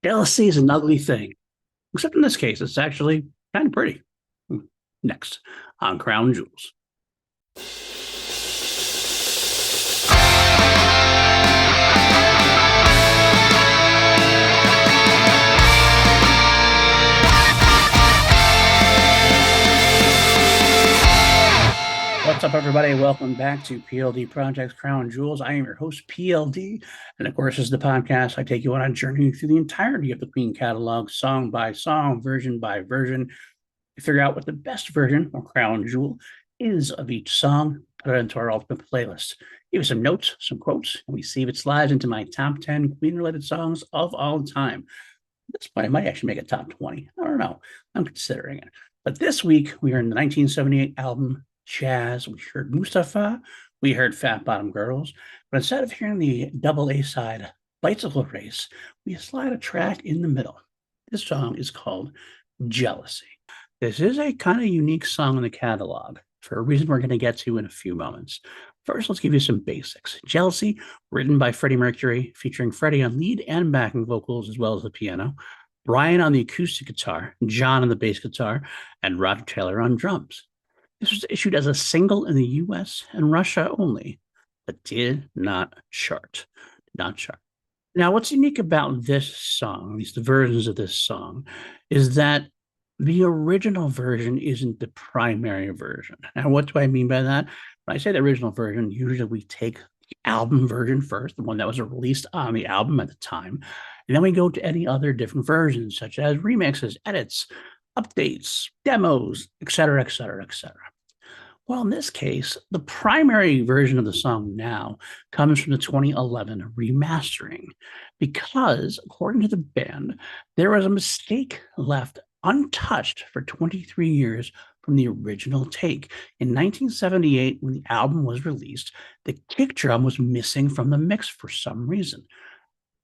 Jealousy is an ugly thing, except in this case, it's actually kind of pretty. Next on Crown Jewels. What's up, everybody? Welcome back to PLD Projects Crown Jewels. I am your host, PLD. And of course, this is the podcast. I take you on a journey through the entirety of the Queen catalog, song by song, version by version, to figure out what the best version or crown jewel is of each song, put it into our ultimate playlist. Give you some notes, some quotes, and we see if it slides into my top 10 Queen related songs of all time. At this point, I might actually make a top 20. I don't know. I'm considering it. But this week, we are in the 1978 album Jazz. We heard Mustafa. We heard Fat Bottom Girls. But instead of hearing the double A side, Bicycle Race, we slide a track in the middle. This song is called Jealousy. This is a kind of unique song in the catalog for a reason we're going to get to in a few moments. First, let's give you some basics. Jealousy, written by Freddie Mercury, featuring Freddie on lead and backing vocals as well as the piano, Brian on the acoustic guitar, John on the bass guitar, and Roger Taylor on drums. This was issued as a single in the US and Russia only, but did not chart. Now, what's unique about this song, at least the versions of this song, is that the original version isn't the primary version. Now, what do I mean by that? When I say the original version, usually we take the album version first, the one that was released on the album at the time, and then we go to any other different versions, such as remixes, edits, updates, demos, etc., etc., etc. Well, in this case, the primary version of the song now comes from the 2011 remastering because, according to the band, there was a mistake left untouched for 23 years from the original take. In 1978, when the album was released, the kick drum was missing from the mix for some reason.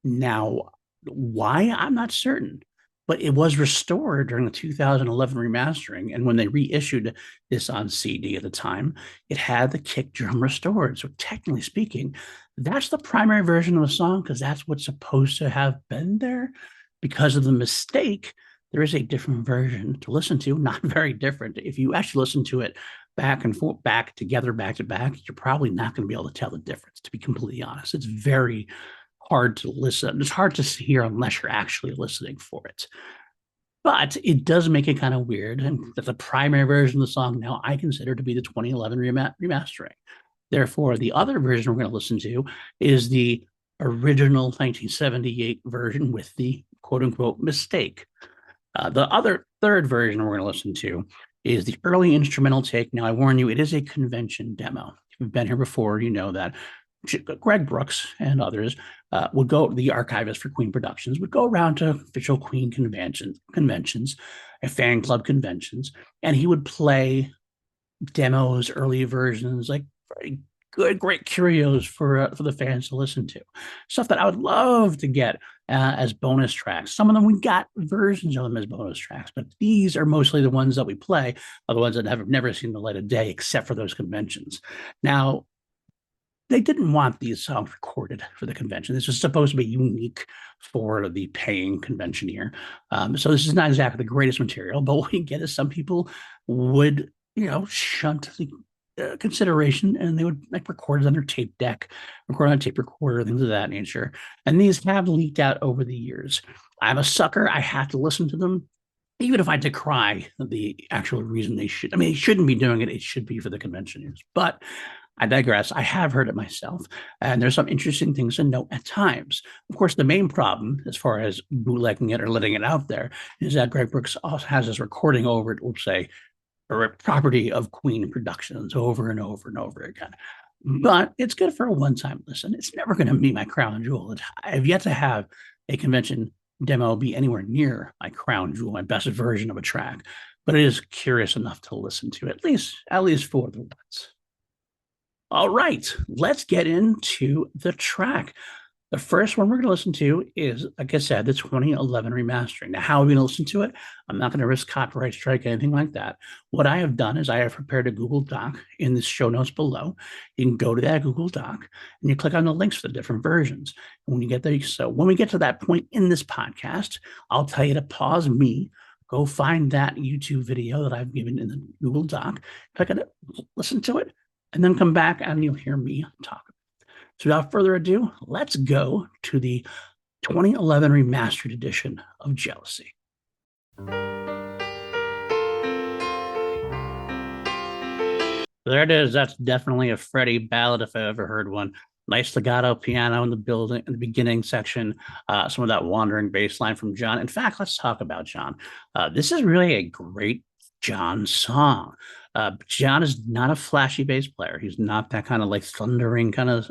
Now, why? I'm not certain, but it was restored during the 2011 remastering. And when they reissued this on CD at the time, it had the kick drum restored. So, technically speaking, that's the primary version of the song because that's what's supposed to have been there. Because of the mistake, there is a different version to listen to, not very different. If you actually listen to it back and forth, back together, back to back, you're probably not going to be able to tell the difference, to be completely honest. It's very hard to listen. It's hard to hear unless you're actually listening for it. But it does make it kind of weird. And that the primary version of the song now I consider to be the 2011 remastering. Therefore, the other version we're going to listen to is the original 1978 version with the quote unquote mistake. The other third version we're going to listen to is the early instrumental take. Now, I warn you, it is a convention demo. If you've been here before, you know that Greg Brooks and others would go, the archivist for Queen Productions, would go around to official Queen conventions, and fan club conventions, and he would play demos, early versions, like very good, great curios for the fans to listen to. Stuff that I would love to get as bonus tracks. Some of them we got versions of them as bonus tracks, but these are mostly the ones that we play, are the ones that have never seen the light of day except for those conventions. Now, they didn't want these songs recorded for the convention. This was supposed to be unique for the paying conventioneer. So this is not exactly the greatest material, but what we get is some people would, shunt the consideration, and they would like record it on their tape deck, record on a tape recorder, things of that nature. And these have leaked out over the years. I'm a sucker. I have to listen to them, even if I decry the actual reason they should. I mean, they shouldn't be doing it. It should be for the conventioners. But I digress. I have heard it myself, and there's some interesting things to note at times. Of course, the main problem, as far as bootlegging it or letting it out there, is that Greg Brooks also has this recording over it, we'll say, or a property of Queen Productions over and over and over again. But it's good for a one-time listen. It's never going to be my crown jewel. I've yet to have a convention demo be anywhere near my crown jewel, my best version of a track. But it is curious enough to listen to, at least for the once. All right, let's get into the track. The first one we're going to listen to is, like I said, the 2011 remastering. Now, how are we going to listen to it? I'm not going to risk copyright strike, anything like that. What I have done is I have prepared a Google Doc in the show notes below. You can go to that Google Doc and you click on the links for the different versions. And when you get there, so when we get to that point in this podcast, I'll tell you to pause me, go find that YouTube video that I've given in the Google Doc, click on it, listen to it, and then come back and you'll hear me talk. So without further ado, let's go to the 2011 remastered edition of Jealousy. There it is. That's definitely a Freddie ballad if I ever heard one. Nice legato piano in the building in the beginning section. Some of that wandering bass line from John. In fact, let's talk about John. This is really a great John song. John is not a flashy bass player. He's not that kind of like thundering kind of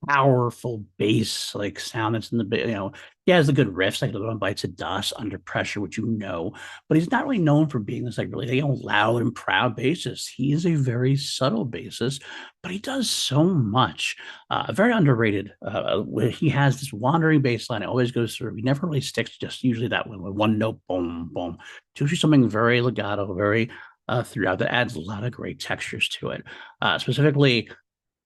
powerful bass like sound that's in the he has the good riffs like the one bites of dust under pressure, which but he's not really known for being this like really loud and proud bassist. He is a very subtle bassist, but he does so much. Very underrated. Where he has this wandering bass line, it always goes through. He never really sticks just usually that one note, boom, boom. It's usually something very legato, very throughout that adds a lot of great textures to it. Specifically,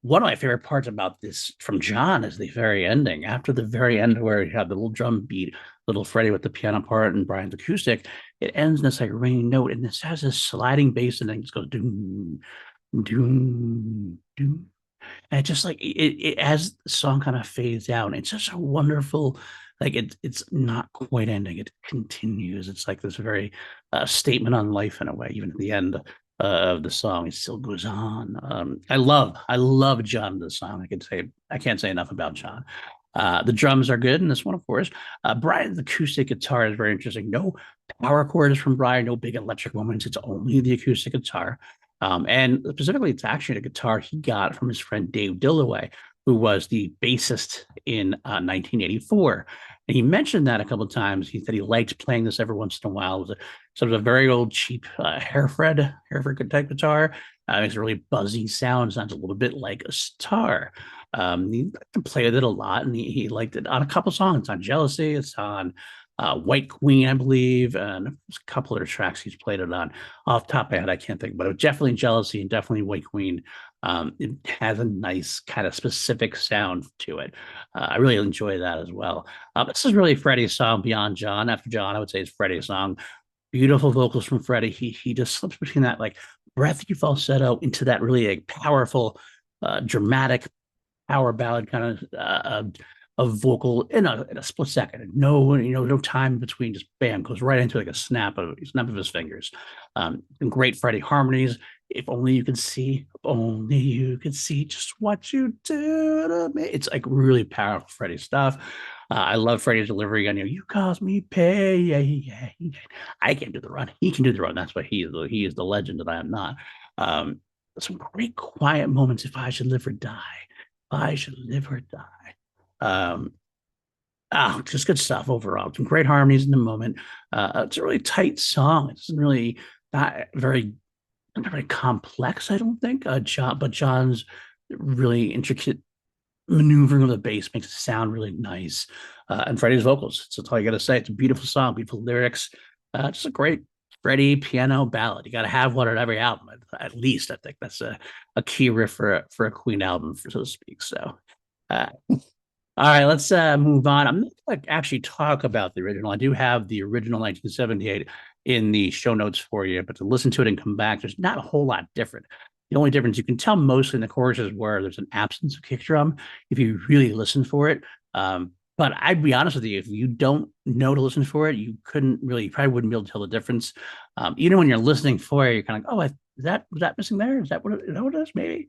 one of my favorite parts about this from John is the very ending. After the very end, where you have the little drum beat, little Freddie with the piano part and Brian's acoustic, it ends in this like ringing note, and this has this sliding bass, and then it just goes doom, doom, doom, and it just like as the song kind of fades out, it's such a wonderful, like it's not quite ending, it continues. It's like this very statement on life in a way, even at the end of the song, it still goes on. I love John in the song. I can't say enough about John. The drums are good in this one, of course. Brian's acoustic guitar is very interesting. No power chords from Brian, no big electric moments. It's only the acoustic guitar. And specifically, it's actually a guitar he got from his friend Dave Dillaway, who was the bassist in 1984. And he mentioned that a couple of times. He said he liked playing this every once in a while. It was sort of a very old, cheap Hereford type guitar. Makes a really buzzy sound. Sounds a little bit like a sitar. He played it a lot, and he liked it on a couple songs. On Jealousy, it's on White Queen, I believe, and a couple other tracks he's played it on. Off the top of my head, I can't think, but it was definitely Jealousy and definitely White Queen. It has a nice kind of specific sound to it. I really enjoy that as well. This is really Freddie's song beyond John. After John, I would say it's Freddie's song. Beautiful vocals from Freddie. He just slips between that like breathy falsetto into that really like powerful, dramatic power ballad kind of vocal in a split second. No time between. Just bam, goes right into like a snap of his fingers. Great Freddie harmonies. If only you could see, if only you could see just what you do to me. It's like really powerful Freddie stuff. I love Freddie's delivery on you caused me pain. I can do the run. He can do the run. That's why he is the legend that I am not. Some great quiet moments. If I should live or die, if I should live or die. Just good stuff overall. Some great harmonies in the moment. It's a really tight song. It's really not very complex, I don't think. But John's really intricate maneuvering of the bass makes it sound really nice. And Freddie's vocals. That's all you got to say. It's a beautiful song, beautiful lyrics. Just a great Freddie piano ballad. You got to have one at every album, at least. I think that's a key riff for a Queen album, so to speak. So, all right, let's move on. I'm not going to actually talk about the original. I do have the original 1978 in the show notes for you, but to listen to it and come back, there's not a whole lot different. The only difference you can tell mostly in the choruses where there's an absence of kick drum if you really listen for it. But I'd be honest with you, if you don't know to listen for it, you probably wouldn't be able to tell the difference. Even when you're listening for it, you're kind of like, was that missing there? Is that what it is? Maybe.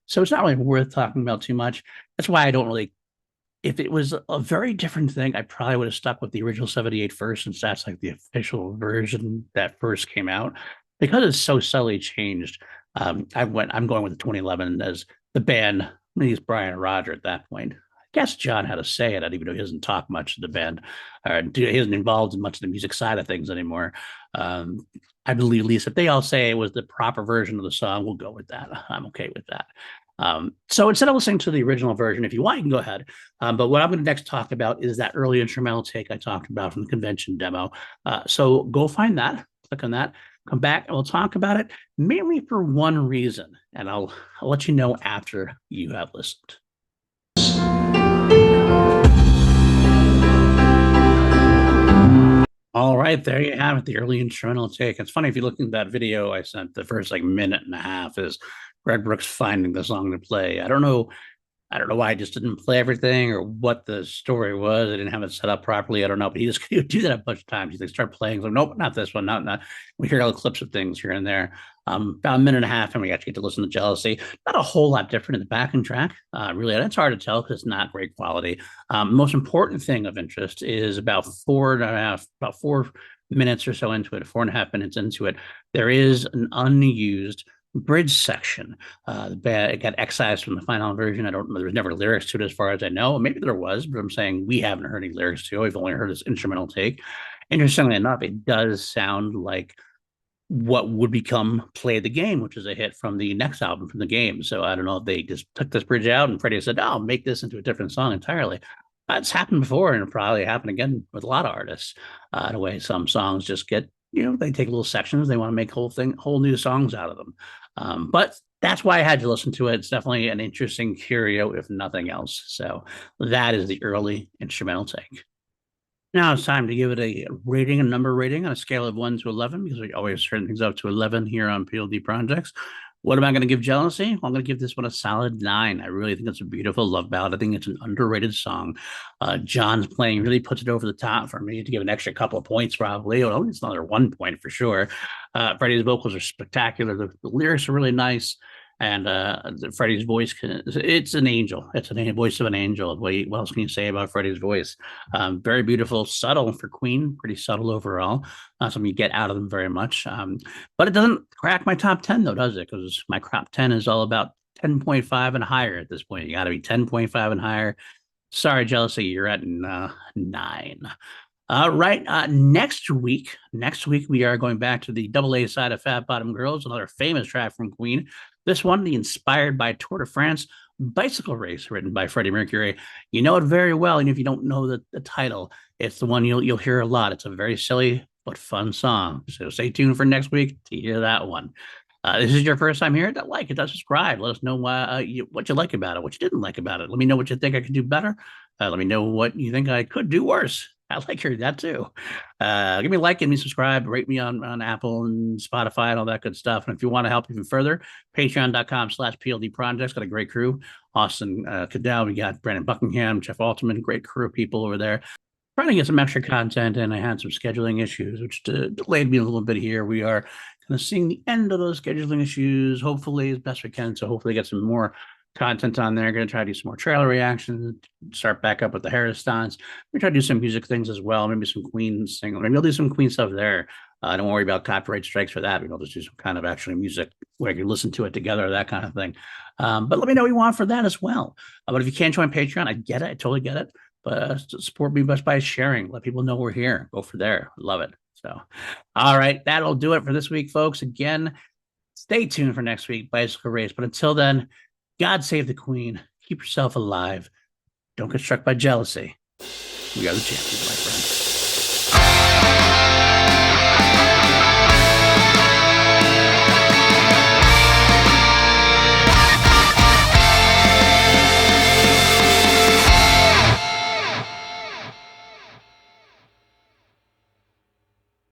So it's not really worth talking about too much. That's why I don't really. If it was a very different thing, I probably would have stuck with the original 78 first, since that's like the official version that first came out. Because it's so subtly changed, I'm going with the 2011 as the band. He's Brian and Roger at that point. I guess John had a say in it, even though he doesn't talk much to the band, or he isn't involved in much of the music side of things anymore. I believe, at least if they all say it was the proper version of the song, we'll go with that. I'm okay with that. So instead of listening to the original version, if you want, you can go ahead. But what I'm going to next talk about is that early instrumental take I talked about from the convention demo. So go find that, click on that, come back, and we'll talk about it mainly for one reason. And I'll let you know after you have listened. All right, there you have it, the early instrumental take. It's funny if you look at that video I sent, the first like minute and a half is Greg Brooks finding the song to play. I don't know why I just didn't play everything or what the story was. I didn't have it set up properly. I don't know, but he would do that a bunch of times. He'd like start playing. Like, nope, not this one, not. We hear all the clips of things here and there. About a minute and a half, and we actually get to listen to Jealousy. Not a whole lot different in the backing track, really. And it's hard to tell because it's not great quality. Most important thing of interest is about 4 minutes or so into it, 4.5 minutes into it, there is an unused bridge section. It got excised from the final version. I don't know. There was never lyrics to it as far as I know. Maybe there was, but I'm saying we haven't heard any lyrics to it. We've only heard this instrumental take. Interestingly enough, it does sound like what would become Play the Game, which is a hit from the next album from the game. So I don't know if they just took this bridge out and Freddie said, oh, make this into a different song entirely. It's happened before and it'll probably happen again with a lot of artists. In a way, some songs just get, they take little sections. They want to make whole new songs out of them. But that's why I had to listen to it. It's definitely an interesting curio, if nothing else. So that is the early instrumental take. Now it's time to give it a rating, a number rating on a scale of 1 to 11, because we always turn things up to 11 here on PLD Projects. What am I going to give Jealousy? Well, I'm going to give this one a solid 9. I really think it's a beautiful love ballad. I think it's an underrated song. John's playing really puts it over the top for me to give an extra couple of points, probably. Oh, it's another 1 point for sure. Freddie's vocals are spectacular. The lyrics are really nice. And Freddie's voice, it's an angel. It's a voice of an angel. What else can you say about Freddie's voice? Very beautiful, subtle for Queen, pretty subtle overall. Not something you get out of them very much. But it doesn't crack my top 10, though, does it? Because my top 10 is all about 10.5 and higher at this point. You got to be 10.5 and higher. Sorry, Jealousy, you're at 9. Right. Next week, we are going back to the double A side of Fat Bottom Girls, another famous track from Queen. This one, the inspired by Tour de France bicycle race, written by Freddie Mercury. You know it very well, and if you don't know the title, it's the one you'll hear a lot. It's a very silly but fun song. So stay tuned for next week to hear that one. This is your first time here, like it, subscribe. Let us know what you like about it, what you didn't like about it. Let me know what you think I could do better. Let me know what you think I could do worse. I like hearing that too. Give me a like, give me subscribe, rate me on Apple and Spotify and all that good stuff. And if you want to help even further, patreon.com/PLD Projects. Got a great crew. Austin Cadell, we got Brandon Buckingham, Jeff Alterman, great crew of people over there. Trying to get some extra content, and I had some scheduling issues, which delayed me a little bit here. We are kind of seeing the end of those scheduling issues, hopefully, as best we can. So hopefully get some more content on there. Going to try to do some more trailer reactions, start back up with the Harris Stons. We try to do some music things as well, maybe some Queen single. Maybe I'll do some Queen stuff there. Don't worry about copyright strikes for that. We'll just do some kind of actually music where you can listen to it together, that kind of thing. But let me know what you want for that as well. But if you can't join Patreon, I get it. I totally get it. But support me best by sharing. Let people know we're here. Go for there. Love it. So, all right. That'll do it for this week, folks. Again, stay tuned for next week, Bicycle Race. But until then, God save the Queen. Keep yourself alive. Don't get struck by jealousy. We are the champions, my friend.